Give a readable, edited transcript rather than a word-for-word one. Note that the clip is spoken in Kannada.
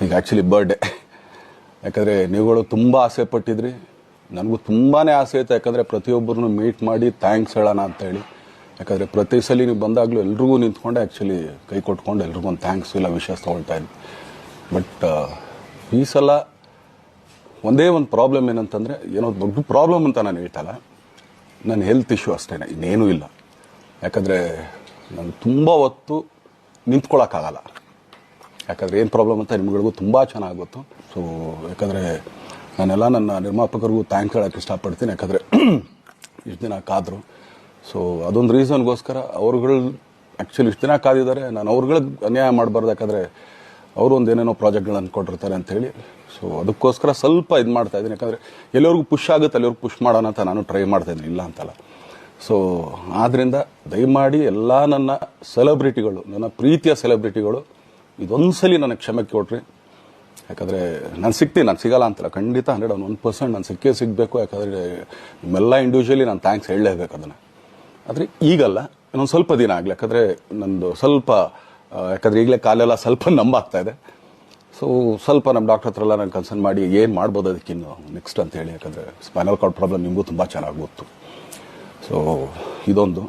ಈಗ ಆ್ಯಕ್ಚುಲಿ ಬರ್ಡೇ, ಯಾಕಂದರೆ ನೀವುಗಳು ತುಂಬ ಆಸೆ ಪಟ್ಟಿದ್ರಿ, ನನಗೂ ತುಂಬಾ ಆಸೆ ಇತ್ತು. ಯಾಕಂದರೆ ಪ್ರತಿಯೊಬ್ಬರನ್ನು ಮೀಟ್ ಮಾಡಿ ಥ್ಯಾಂಕ್ಸ್ ಹೇಳೋಣ ಅಂತೇಳಿ. ಯಾಕಂದರೆ ಪ್ರತಿ ಸಲ ನೀವು ಬಂದಾಗಲೂ ಎಲ್ರಿಗೂ ನಿಂತ್ಕೊಂಡೆ ಆ್ಯಕ್ಚುಲಿ ಕೈ ಕೊಟ್ಕೊಂಡು ಎಲ್ರಿಗೂ ಒಂದು ಥ್ಯಾಂಕ್ಸ್ ಇಲ್ಲ ವಿಷಸ್ ತೊಗೊಳ್ತಾ ಇದ್ವಿ. ಬಟ್ ಈ ಸಲ ಒಂದೇ ಒಂದು ಪ್ರಾಬ್ಲಮ್ ಏನಂತಂದರೆ, ಏನೋ ದೊಡ್ಡ ಪ್ರಾಬ್ಲಮ್ ಅಂತ ನಾನು ಹೇಳ್ತಲ್ಲ, ನನ್ನ ಹೆಲ್ತ್ ಇಶ್ಯೂ ಅಷ್ಟೇ, ಇನ್ನೇನೂ ಇಲ್ಲ. ಯಾಕಂದರೆ ನಾನು ತುಂಬ ಹೊತ್ತು ನಿಂತ್ಕೊಳ್ಳೋಕ್ಕಾಗಲ್ಲ. ಯಾಕಂದರೆ ಏನು ಪ್ರಾಬ್ಲಮ್ ಅಂತ ನಿಮ್ಗಳಿಗೂ ತುಂಬ ಚೆನ್ನಾಗಿ ಗೊತ್ತು. ಸೊ ಯಾಕಂದರೆ ನಾನೆಲ್ಲ ನನ್ನ ನಿರ್ಮಾಪಕರಿಗೂ ಥ್ಯಾಂಕ್ಸ್ ಹೇಳೋಕ್ಕೆ ಇಷ್ಟಪಡ್ತೀನಿ. ಯಾಕಂದರೆ ಇಷ್ಟು ದಿನ ಕಾದರು. ಸೊ ಅದೊಂದು ರೀಸನ್ಗೋಸ್ಕರ ಅವ್ರುಗಳು ಆ್ಯಕ್ಚುಲಿ ಇಷ್ಟು ದಿನ ಕಾದಿದ್ದಾರೆ, ನಾನು ಅವ್ರುಗಳಿಗೆ ಅನ್ಯಾಯ ಮಾಡಬಾರ್ದು. ಯಾಕಂದರೆ ಅವರು ಒಂದು ಏನೇನೋ ಪ್ರಾಜೆಕ್ಟ್ಗಳನ್ನು ಕೊಟ್ಟಿರ್ತಾರೆ ಅಂಥೇಳಿ. ಸೊ ಅದಕ್ಕೋಸ್ಕರ ಸ್ವಲ್ಪ ಇದು ಮಾಡ್ತಾಯಿದ್ದೀನಿ. ಯಾಕಂದರೆ ಎಲ್ಲಿವರೆಗೂ ಪುಷ್ ಆಗುತ್ತೆ ಅಲ್ಲಿವರೆಗೂ ಪುಷ್ ಮಾಡೋಣ ಅಂತ ನಾನು ಟ್ರೈ ಮಾಡ್ತಾಯಿದ್ದೀನಿ, ಇಲ್ಲ ಅಂತಲ್ಲ. ಸೊ ಆದ್ದರಿಂದ ದಯಮಾಡಿ ಎಲ್ಲ ನನ್ನ ಸೆಲೆಬ್ರಿಟಿಗಳು, ನನ್ನ ಪ್ರೀತಿಯ ಸೆಲೆಬ್ರಿಟಿಗಳು, ಇದೊಂದು ಸಲ ನನಗೆ ಕ್ಷಮೆ ಕೊಡ್ರಿ. ಯಾಕಂದರೆ ನಾನು ಸಿಗ್ತೀನಿ, ನಾನು ಸಿಗಲ್ಲ ಅಂತಲ್ಲ, ಖಂಡಿತ 101% ನಾನು ಸಿಗಬೇಕು. ಯಾಕಂದರೆ ನಿಮ್ಮೆಲ್ಲ ಇಂಡಿವಿಜುವಲಿ ನಾನು ಥ್ಯಾಂಕ್ಸ್ ಹೇಳಲೇಬೇಕು ಅದನ್ನು. ಆದರೆ ಈಗಲ್ಲ, ಇನ್ನೊಂದು ಸ್ವಲ್ಪ ದಿನ ಆಗಲಿ. ಯಾಕಂದರೆ ನಂದು ಸ್ವಲ್ಪ ಯಾಕಂದರೆ ಈಗಲೇ ಕಾಲೆಲ್ಲ ಸ್ವಲ್ಪ ನಂಬಾಗ್ತಾ ಇದೆ. ಸೊ ಸ್ವಲ್ಪ ನಮ್ಮ ಡಾಕ್ಟರ್ ಹತ್ರ ಎಲ್ಲ ನಾನು ಕನ್ಸರ್ನ್ ಮಾಡಿ ಏನು ಮಾಡ್ಬೋದು ಅದಕ್ಕಿನ್ನು ನೆಕ್ಸ್ಟ್ ಅಂತೇಳಿ. ಯಾಕಂದರೆ ಸ್ಪೈನಲ್ ಕಾರ್ಡ್ ಪ್ರಾಬ್ಲಮ್ ನಿಮಗೂ ತುಂಬ ಚೆನ್ನಾಗಿ ಗೊತ್ತು. ಸೊ ಇದೊಂದು